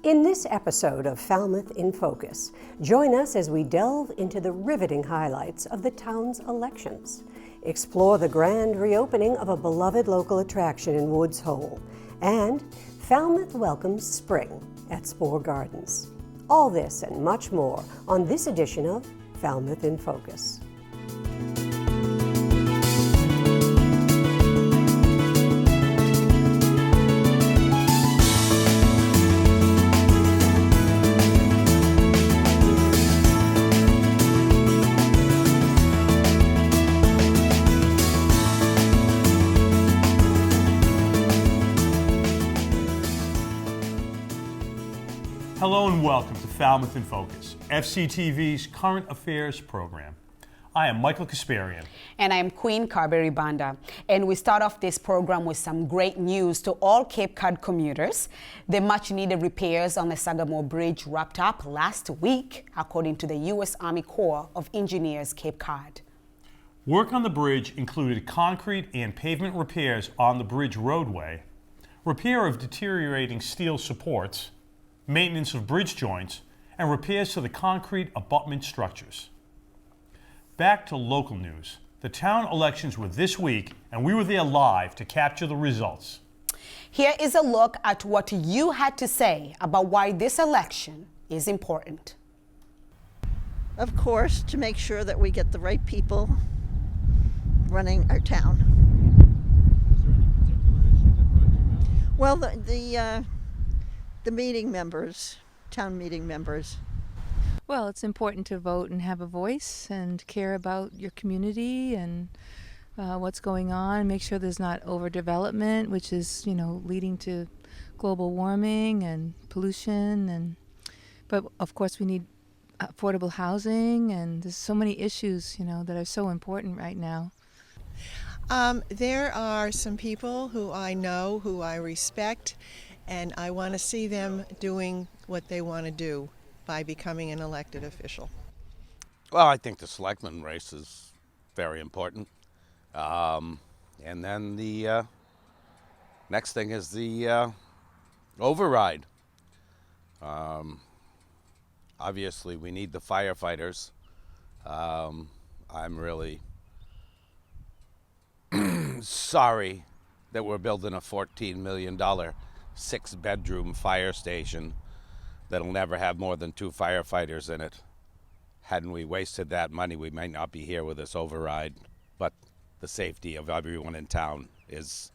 In this episode of Falmouth in Focus, join us as we delve into the riveting highlights of the town's elections, explore the grand reopening of a beloved local attraction in Woods Hole, and Falmouth welcomes spring at Spohr Gardens. All this and much more on this edition of Falmouth in Focus. Hello and welcome to Falmouth in Focus, FCTV's current affairs program. I am Michael Kasparian. And I am Queen Carberry Banda. And we start off this program with some great news to all Cape Cod commuters. The much needed repairs on the Sagamore Bridge wrapped up last week, according to the U.S. Army Corps of Engineers, Cape Cod. Work on the bridge included concrete and pavement repairs on the bridge roadway, repair of deteriorating steel supports, maintenance of bridge joints, and repairs to the concrete abutment structures. Back to local news. The town elections were this week, and we were there live to capture the results. Here is a look at what you had to say about why this election is important. Of course, to make sure that we get the right people running our town. Is there any particular issue that brought you out? Well, the meeting members, town meeting members. Well, it's important to vote and have a voice and care about your community and what's going on. Make sure there's not overdevelopment, which is, leading to global warming and pollution. But of course, we need affordable housing, and there's so many issues, that are so important right now. There are some people who I know, who I respect, and I want to see them doing what they want to do by becoming an elected official. Well, I think the selectman race is very important. And then the next thing is the override. Obviously, we need the firefighters. I'm really sorry that we're building a $14 million 6-bedroom fire station that'll never have more than 2 firefighters in it. Hadn't we wasted that money, we might not be here with this override, but the safety of everyone in town is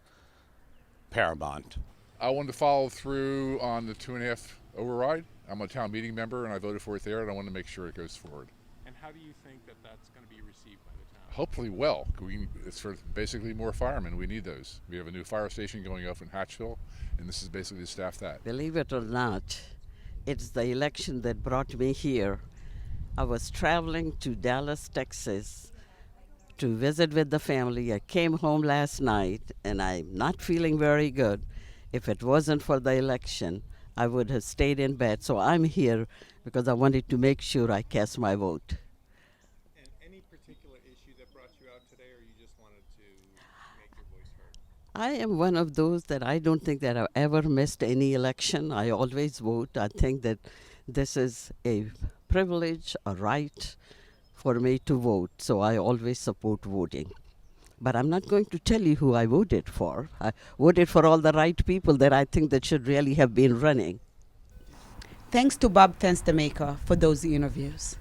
paramount. I wanted to follow through on the 2.5 override. I'm a town meeting member and I voted for it there, and I want to make sure it goes forward. And how do you think that that's going to be received by the town? Hopefully well. It's for basically more firemen. We need those. We have a new fire station going up in Hatchville, and this is basically to staff that. Believe it or not, it's the election that brought me here. I was traveling to Dallas, Texas to visit with the family. I came home last night and I'm not feeling very good. If it wasn't for the election, I would have stayed in bed. So I'm here because I wanted to make sure I cast my vote. And any particular issue that brought you out today, or you just wanted to make your voice heard? I am one of those that I don't think that I've ever missed any election. I always vote. I think that this is a privilege, a right for me to vote. So I always support voting. But I'm not going to tell you who I voted for. I voted for all the right people that I think that should really have been running. Thanks to Bob Fenstermaker for those interviews.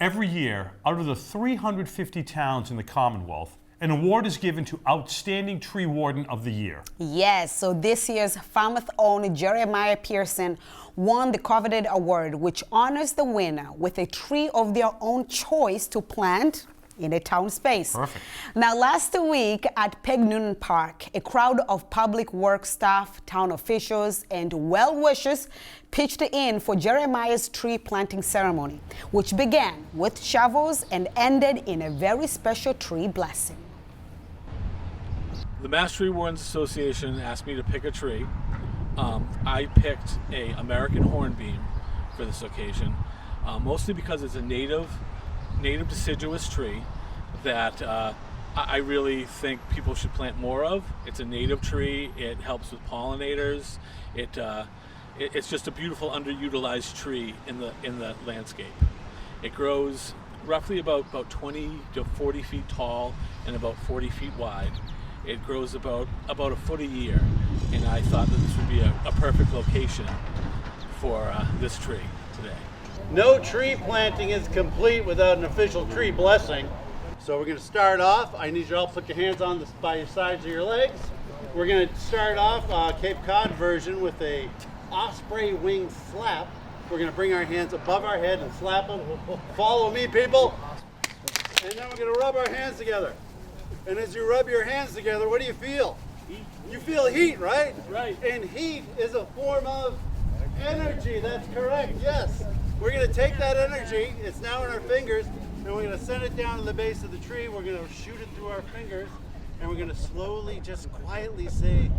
Every year, out of the 350 towns in the Commonwealth, an award is given to Outstanding Tree Warden of the Year. Yes, so this year's Falmouth-owned Jeremiah Pearson won the coveted award, which honors the winner with a tree of their own choice to plant in a town space. Perfect. Now, last week at Peg Noonan Park, a crowd of public works staff, town officials, and well-wishers pitched in for Jeremiah's tree planting ceremony, which began with shovels and ended in a very special tree blessing. The Mass Tree Wardens Association asked me to pick a tree. I picked a American hornbeam for this occasion, mostly because it's a native deciduous tree that I really think people should plant more of. It's a native tree. It helps with pollinators. It it's just a beautiful underutilized tree in the landscape. It grows roughly about 20 to 40 feet tall and about 40 feet wide. It grows about a foot a year, and I thought that this would be a perfect location for this tree today. No tree planting is complete without an official tree blessing. So we're going to start off. I need you all to put your hands on by your sides of your legs. We're going to start off Cape Cod version with a osprey wing slap. We're going to bring our hands above our head and slap them. Follow me, people. And then we're going to rub our hands together. And as you rub your hands together, what do you feel? Heat. You feel heat, right? Right. And heat is a form of energy. That's correct, yes. We're going to take that energy, it's now in our fingers, and we're going to send it down to the base of the tree. We're going to shoot it through our fingers, and we're going to slowly, just quietly say,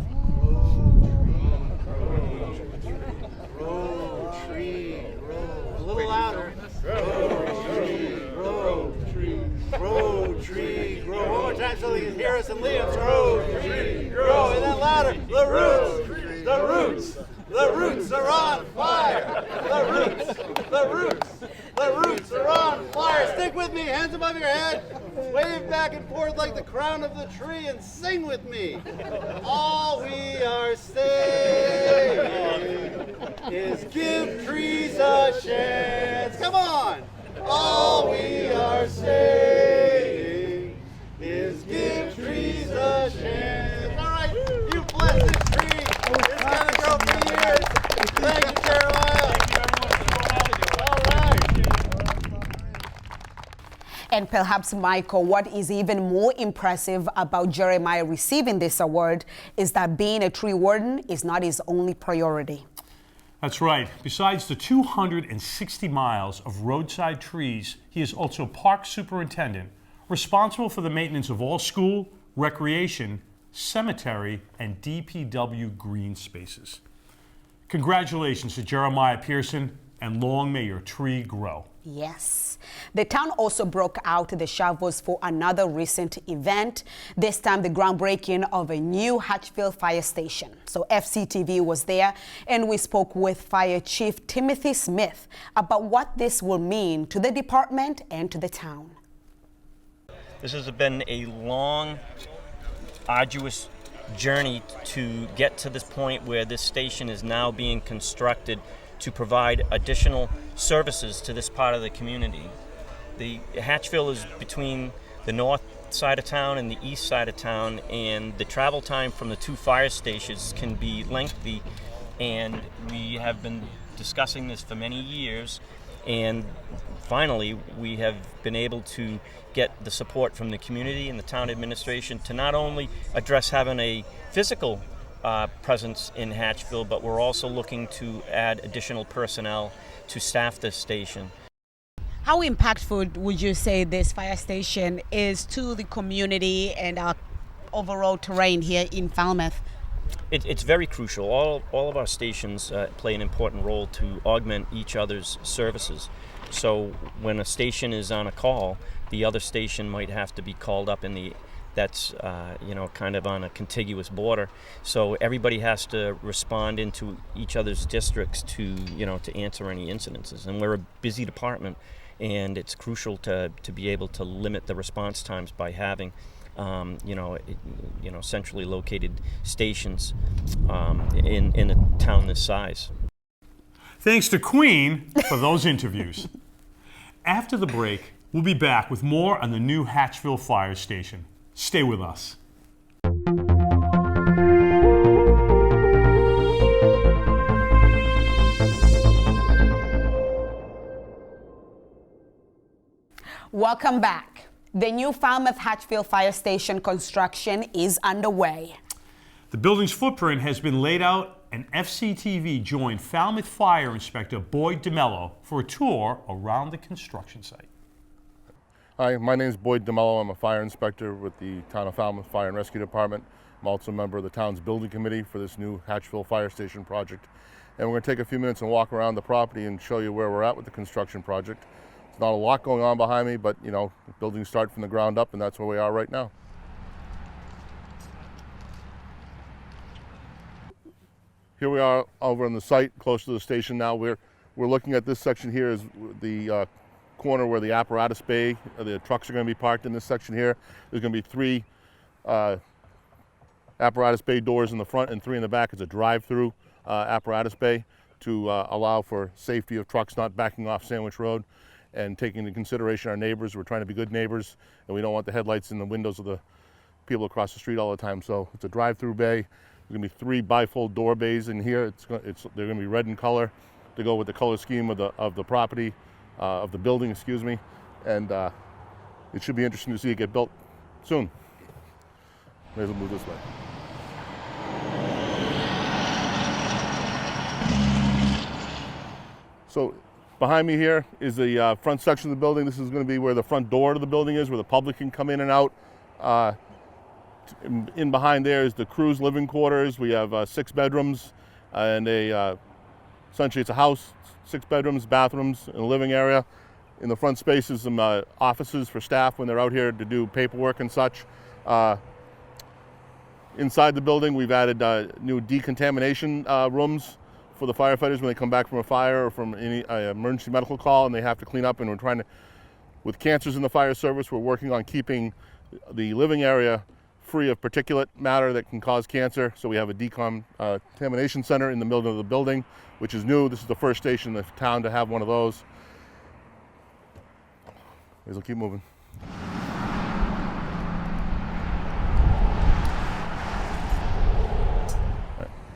grow, tree, grow. A little louder. Grow, tree, grow, tree, grow, tree, grow. One more time so they can hear us and lead us. Grow, tree, grow. And then louder. The roots, the roots. The roots are on fire! The roots are on fire! Stick with me, hands above your head. Wave back and forth like the crown of the tree and sing with me. All we are saying is give trees a chance. Come on! All we are saying is give trees a chance. All right, you bless this tree. It's gonna grow for years. Thank you, Jeremiah. All right. And perhaps, Michael, what is even more impressive about Jeremiah receiving this award is that being a tree warden is not his only priority. That's right. Besides the 260 miles of roadside trees, he is also park superintendent, responsible for the maintenance of all school, recreation, cemetery, and DPW green spaces. Congratulations to Jeremiah Pearson, and long may your tree grow. Yes. The town also broke out the shovels for another recent event, this time the groundbreaking of a new Hatchville fire station. So FCTV was there, and we spoke with Fire Chief Timothy Smith about what this will mean to the department and to the town. This has been a long, arduous journey to get to this point where this station is now being constructed to provide additional services to this part of the community. The Hatchville is between the north side of town and the east side of town, and the travel time from the two fire stations can be lengthy, and we have been discussing this for many years, and finally we have been able to get the support from the community and the town administration to not only address having a physical presence in Hatchville, but we're also looking to add additional personnel to staff this station. How impactful would you say this fire station is to the community and our overall terrain here in Falmouth? It's very crucial. All of our stations play an important role to augment each other's services. So when a station is on a call, the other station might have to be called up that's kind of on a contiguous border. So everybody has to respond into each other's districts to answer any incidences. And we're a busy department, and it's crucial to be able to limit the response times by having centrally located stations in a town this size. Thanks to Queen for those interviews. After the break, we'll be back with more on the new Hatchville Fire Station. Stay with us. Welcome back. The new Falmouth Hatchville Fire Station construction is underway. The building's footprint has been laid out, and FCTV joined Falmouth Fire Inspector Boyd DeMello for a tour around the construction site. Hi, my name is Boyd DeMello. I'm a fire inspector with the Town of Falmouth Fire and Rescue Department. I'm also a member of the town's building committee for this new Hatchville Fire Station project. And we're going to take a few minutes and walk around the property and show you where we're at with the construction project. There's not a lot going on behind me, but the buildings start from the ground up, and that's where we are right now. here we are over on the site, close to the station now. We're looking at this section here is the corner where the apparatus bay, the trucks are going to be parked in this section here. There's going to be 3 apparatus bay doors in the front and 3 in the back. It's a drive-through apparatus bay to allow for safety of trucks not backing off Sandwich Road, and taking into consideration our neighbors. We're trying to be good neighbors, and we don't want the headlights in the windows of the people across the street all the time. So it's a drive-through bay. There's going to be 3 bifold door bays in here. They're going to be red in color to go with the color scheme of the property, of the building, excuse me. And it should be interesting to see it get built soon. May as well move this way. So behind me here is the front section of the building. This is going to be where the front door to the building is, where the public can come in and out. In behind there is the crew's living quarters. We have 6 bedrooms and essentially it's a house, 6 bedrooms, bathrooms, and a living area. In the front space is some offices for staff when they're out here to do paperwork and such. Inside the building, we've added new decontamination rooms for the firefighters when they come back from a fire or from any emergency medical call and they have to clean up. And we're trying to, with cancers in the fire service, we're working on keeping the living area free of particulate matter that can cause cancer. So we have a decontamination center in the middle of the building, which is new. This is the first station in the town to have one of those. We'll keep moving.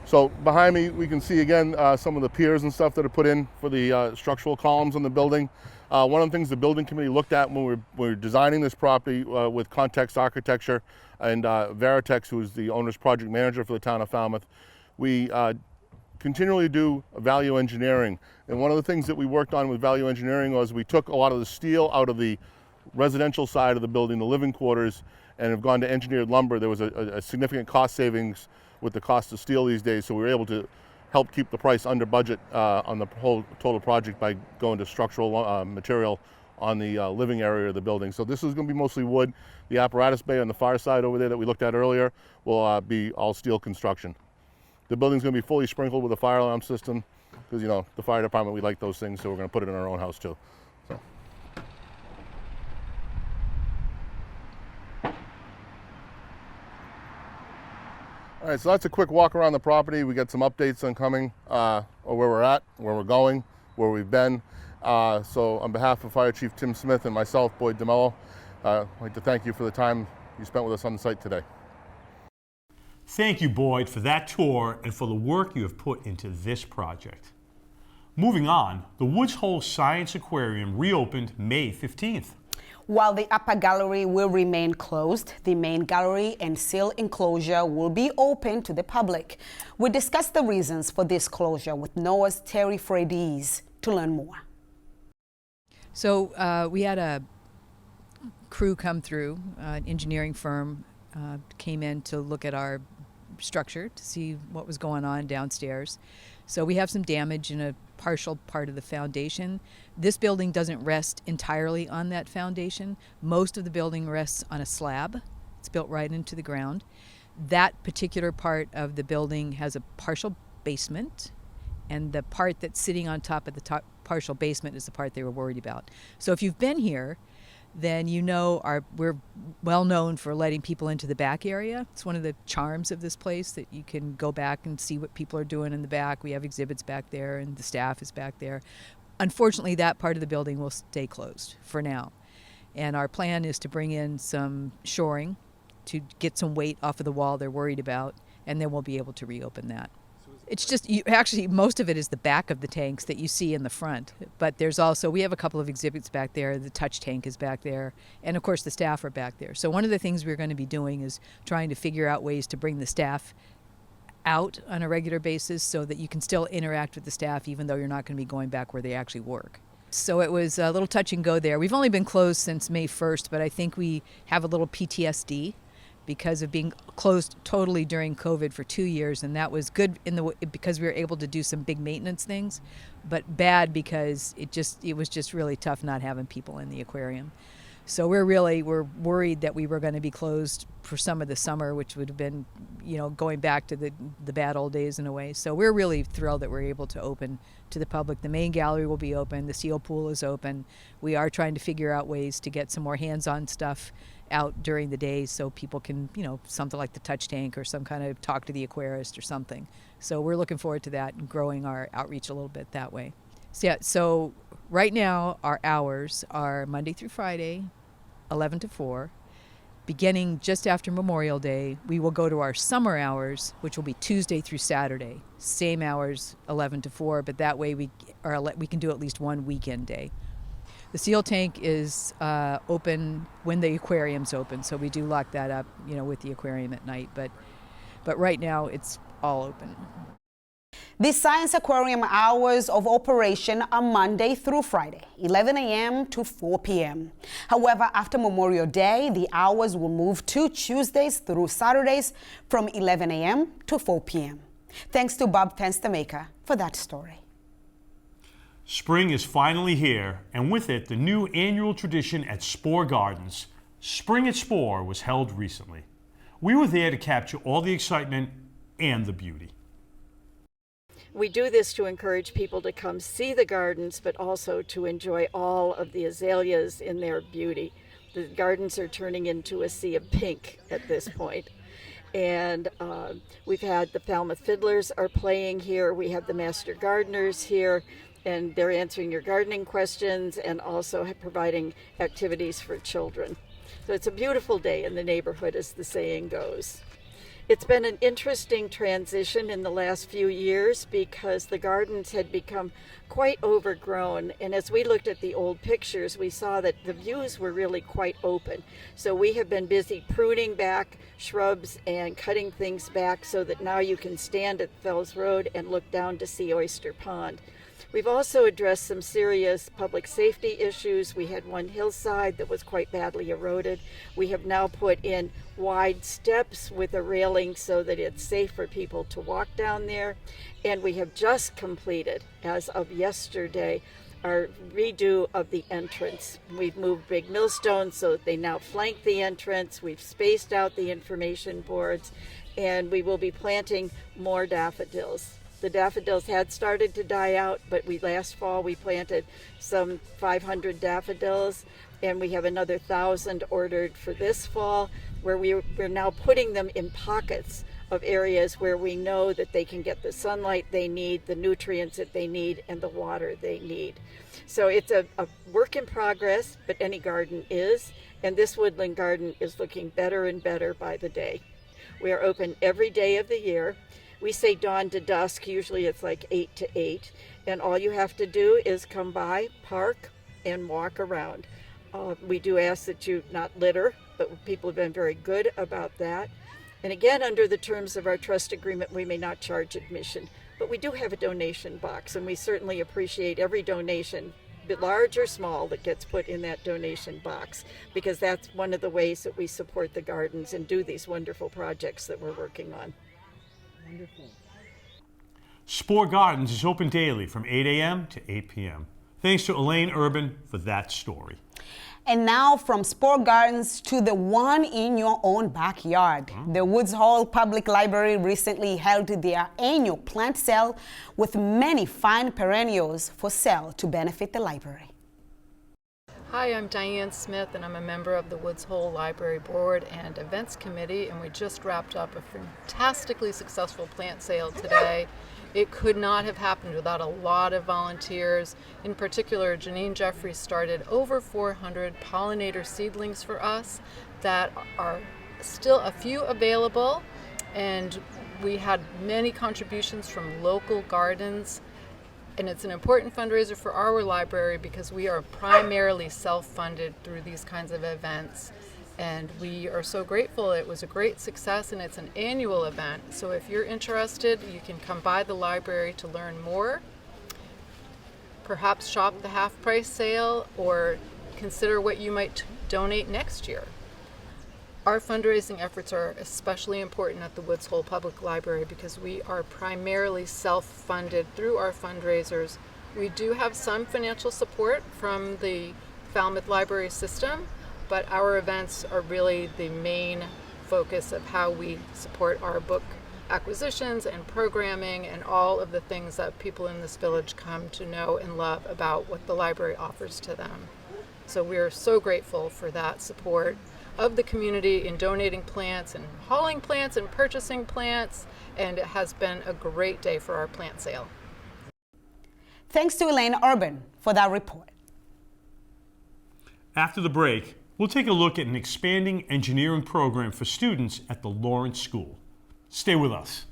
So behind me, we can see again some of the piers and stuff that are put in for the structural columns on the building. One of the things the building committee looked at when we were designing this property with Context Architecture and Veritex, who is the owner's project manager for the town of Falmouth, we continually do value engineering. And one of the things that we worked on with value engineering was we took a lot of the steel out of the residential side of the building, the living quarters, and have gone to engineered lumber. There was a significant cost savings with the cost of steel these days, so we were able to help keep the price under budget on the whole total project by going to structural material on the living area of the building. So this is going to be mostly wood. The apparatus bay on the far side over there that we looked at earlier will be all steel construction. The building's going to be fully sprinkled with a fire alarm system because, you know, the fire department, we like those things, so we're going to put it in our own house too. So. All right, so that's a quick walk around the property. We got some updates on coming, or where we're at, where we're going, where we've been. So on behalf of Fire Chief Tim Smith and myself, Boyd DeMello, I'd like to thank you for the time you spent with us on the site today. Thank you, Boyd, for that tour and for the work you have put into this project. Moving on, the Woods Hole Science Aquarium reopened May 15th. While the upper gallery will remain closed, the main gallery and seal enclosure will be open to the public. We discussed the reasons for this closure with NOAA's Terry Fredies to learn more. So we had a crew come through, an engineering firm came in to look at our structure to see what was going on downstairs. So we have some damage in a partial part of the foundation. This building doesn't rest entirely on that foundation. Most of the building rests on a slab. It's built right into the ground. That particular part of the building has a partial basement, and the part that's sitting on top of the top partial basement is the part they were worried about. So if you've been here, then you know we're well known for letting people into the back area. It's one of the charms of this place that you can go back and see what people are doing in the back. We have exhibits back there and the staff is back there. Unfortunately, that part of the building will stay closed for now. And our plan is to bring in some shoring to get some weight off of the wall they're worried about, and then we'll be able to reopen that. It's just, actually, most of it is the back of the tanks that you see in the front. But there's also, we have a couple of exhibits back there. The touch tank is back there. And of course, the staff are back there. So one of the things we're going to be doing is trying to figure out ways to bring the staff out on a regular basis so that you can still interact with the staff even though you're not going to be going back where they actually work. So it was a little touch and go there. We've only been closed since May 1st, but I think we have a little PTSD because of being closed totally during COVID for 2 years, and that was good because we were able to do some big maintenance things, but bad because it was just really tough not having people in the aquarium. So we're worried that we were going to be closed for some of the summer, which would have been, going back to the bad old days in a way. So we're really thrilled that we're able to open to the public. The main gallery will be open. The seal pool is open. We are trying to figure out ways to get some more hands-on stuff out during the day so people can, something like the touch tank or some kind of talk to the aquarist or something. So we're looking forward to that and growing our outreach a little bit that way. So right now our hours are Monday through Friday, 11 to 4. Beginning just after Memorial Day, we will go to our summer hours, which will be Tuesday through Saturday. Same hours, 11 to 4, but that way we can do at least one weekend day. The seal tank is open when the aquarium's open, so we do lock that up, with the aquarium at night. But right now it's all open. The Science Aquarium hours of operation are Monday through Friday, 11 a.m. to 4 p.m. However, after Memorial Day, the hours will move to Tuesdays through Saturdays from 11 a.m. to 4 p.m. Thanks to Bob Fenstermaker for that story. Spring is finally here, and with it, the new annual tradition at Spohr Gardens. Spring at Spohr was held recently. We were there to capture all the excitement and the beauty. We do this to encourage people to come see the gardens, but also to enjoy all of the azaleas in their beauty. The gardens are turning into a sea of pink at this point. And we've had the Falmouth Fiddlers are playing here. We have the Master Gardeners here, and they're answering your gardening questions and also providing activities for children. So it's a beautiful day in the neighborhood, as the saying goes. It's been an interesting transition in the last few years because the gardens had become quite overgrown, and as we looked at the old pictures, we saw that the views were really quite open. So we have been busy pruning back shrubs and cutting things back so that now you can stand at Fells Road and look down to see Oyster Pond. We've also addressed some serious public safety issues. We had one hillside that was quite badly eroded. We have now put in wide steps with a railing so that it's safe for people to walk down there. And we have just completed, as of yesterday, our redo of the entrance. We've moved big millstones so that they now flank the entrance. We've spaced out the information boards, and we will be planting more daffodils. The daffodils had started to die out, but last fall we planted some 500 daffodils, and we have another 1,000 ordered for this fall, where we're now putting them in pockets of areas where we know that they can get the sunlight they need, the nutrients that they need, and the water they need. So it's a work in progress, but any garden is, and this woodland garden is looking better and better by the day. We are open every day of the year. We say dawn to dusk, usually it's like 8 to 8, and all you have to do is come by, park, and walk around. We do ask that you not litter, but people have been very good about that. And again, under the terms of our trust agreement, we may not charge admission, but we do have a donation box, and we certainly appreciate every donation, large or small, that gets put in that donation box, because that's one of the ways that we support the gardens and do these wonderful projects that we're working on. Wonderful. Spohr Gardens is open daily from 8 a.m. to 8 p.m. Thanks to Elaine Urban for that story. And now from Spohr Gardens to the one in your own backyard. The Woods Hole Public Library recently held their annual plant sale with many fine perennials for sale to benefit the library. Hi, I'm Diane Smith, and I'm a member of the Woods Hole Library Board and Events Committee, and we just wrapped up a fantastically successful plant sale today. It could not have happened without a lot of volunteers. In particular, Janine Jeffries started over 400 pollinator seedlings for us that are still a few available, and we had many contributions from local gardens. And it's an important fundraiser for our library because we are primarily self-funded through these kinds of events. And we are so grateful. It was a great success, and it's an annual event. So if you're interested, you can come by the library to learn more. Perhaps shop the half-price sale or consider what you might donate next year. Our fundraising efforts are especially important at the Woods Hole Public Library because we are primarily self-funded through our fundraisers. We do have some financial support from the Falmouth Library System, but our events are really the main focus of how we support our book acquisitions and programming and all of the things that people in this village come to know and love about what the library offers to them. So we're so grateful for that support of the community in donating plants and hauling plants and purchasing plants, and it has been a great day for our plant sale. Thanks to Elaine Urban for that report. After the break, we'll take a look at an expanding engineering program for students at the Lawrence School. Stay with us.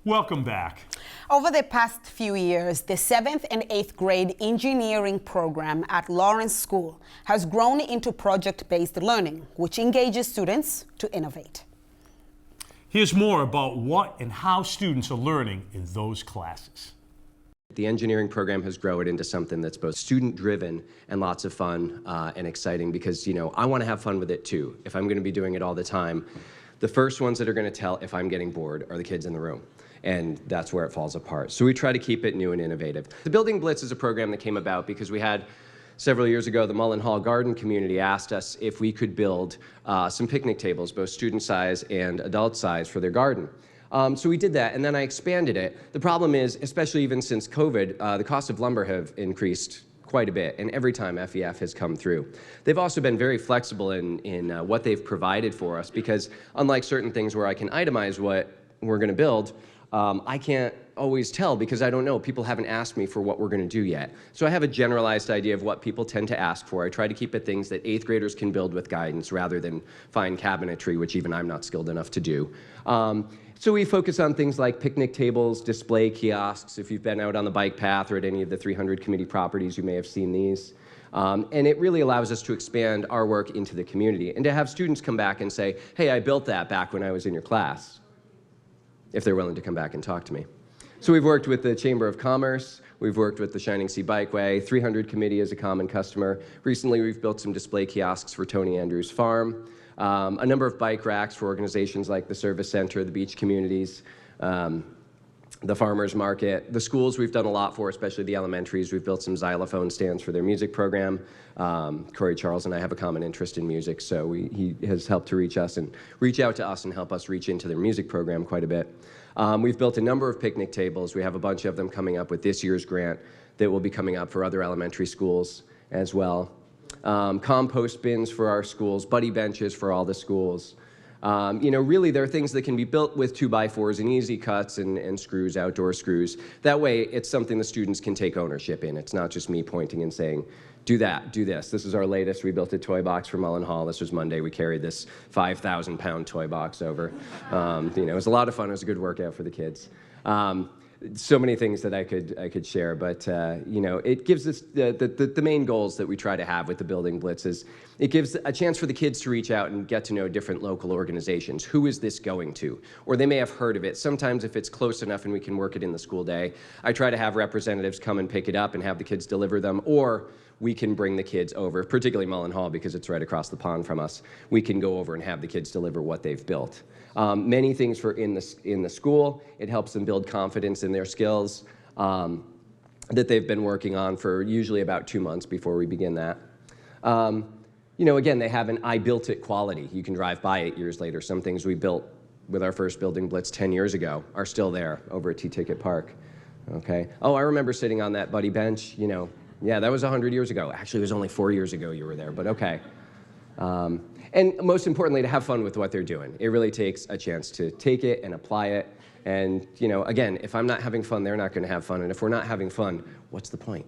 Welcome back. Over the past few years, the 7th and 8th grade engineering program at Lawrence School has grown into project-based learning, which engages students to innovate. Here's more about what and how students are learning in those classes. The engineering program has grown into something that's both student-driven and lots of fun and exciting because, you know, I want to have fun with it too. If I'm going to be doing it all the time, the first ones that are going to tell if I'm getting bored are the kids in the room. And that's where it falls apart. So we try to keep it new and innovative. The Building Blitz is a program that came about because we had, several years ago, the Mullen Garden community asked us if we could build some picnic tables, both student size and adult size, for their garden. So we did that, and then I expanded it. The problem is, especially even since COVID, the cost of lumber have increased quite a bit, and every time FEF has come through. They've also been very flexible in what they've provided for us, because unlike certain things where I can itemize what we're going to build, I can't always tell because I don't know. People haven't asked me for what we're going to do yet. So I have a generalized idea of what people tend to ask for. I try to keep it things that 8th graders can build with guidance rather than fine cabinetry, which even I'm not skilled enough to do. So we focus on things like picnic tables, display kiosks. If you've been out on the bike path or at any of the 300 committee properties, you may have seen these. And it really allows us to expand our work into the community and to have students come back and say, hey, I built that back when I was in your class, if they're willing to come back and talk to me. So we've worked with the Chamber of Commerce, we've worked with the Shining Sea Bikeway, 300 Committee is a common customer. Recently we've built some display kiosks for Tony Andrews Farm, a number of bike racks for organizations like the Service Center, the beach communities, the farmers market. The schools we've done a lot for, especially the elementaries. We've built some xylophone stands for their music program. Corey Charles and I have a common interest in music, so he has helped to reach out to us and help us reach into their music program quite a bit. We've built a number of picnic tables. We have a bunch of them coming up with this year's grant that will be coming up for other elementary schools as well. Compost bins for our schools, buddy benches for all the schools. You know, really, there are things that can be built with 2x4s and easy cuts and screws, outdoor screws. That way, it's something the students can take ownership in. It's not just me pointing and saying, do that, do this. This is our latest. We built a toy box for Mullen Hall. This was Monday. We carried this 5,000-pound toy box over. You know, it was a lot of fun. It was a good workout for the kids. So many things that I could share, but you know, it gives us the main goals that we try to have with the Building Blitz is it gives a chance for the kids to reach out and get to know different local organizations. Who is this going to? Or they may have heard of it. Sometimes if it's close enough and we can work it in the school day, I try to have representatives come and pick it up and have the kids deliver them, or we can bring the kids over, particularly Mullen Hall because it's right across the pond from us. We can go over and have the kids deliver what they've built. Many things for in the school. It helps them build confidence in their skills that they've been working on for usually about 2 months before we begin that. You know, again, they have an I built it quality. You can drive by 8 years later. Some things we built with our first Building Blitz 10 years ago are still there over at T-Ticket Park. Okay. Oh, I remember sitting on that buddy bench, you know. Yeah, that was 100 years ago. Actually, it was only 4 years ago you were there, but okay. And most importantly, to have fun with what they're doing. It really takes a chance to take it and apply it. And, you know, again, if I'm not having fun, they're not going to have fun. And if we're not having fun, what's the point?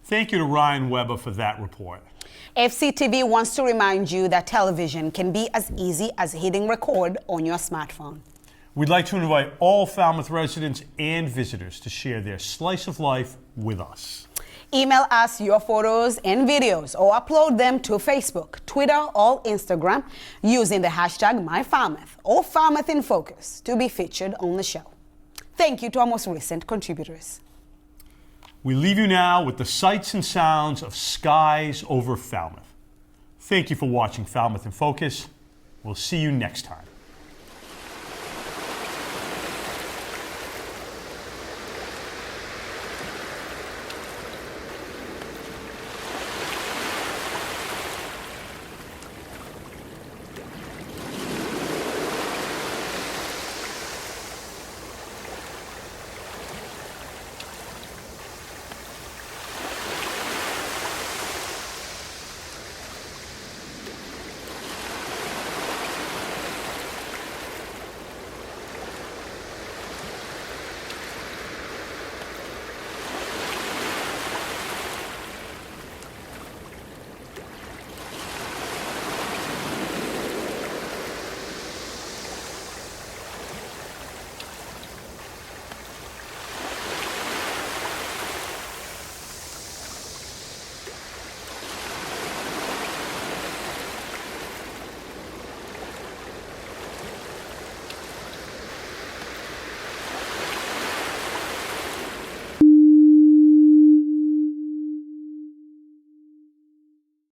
Thank you to Ryan Weber for that report. FCTV wants to remind you that television can be as easy as hitting record on your smartphone. We'd like to invite all Falmouth residents and visitors to share their slice of life with us. Email us your photos and videos or upload them to Facebook, Twitter, or Instagram using the hashtag MyFalmouth or Falmouth in Focus to be featured on the show. Thank you to our most recent contributors. We leave you now with the sights and sounds of skies over Falmouth. Thank you for watching Falmouth in Focus. We'll see you next time.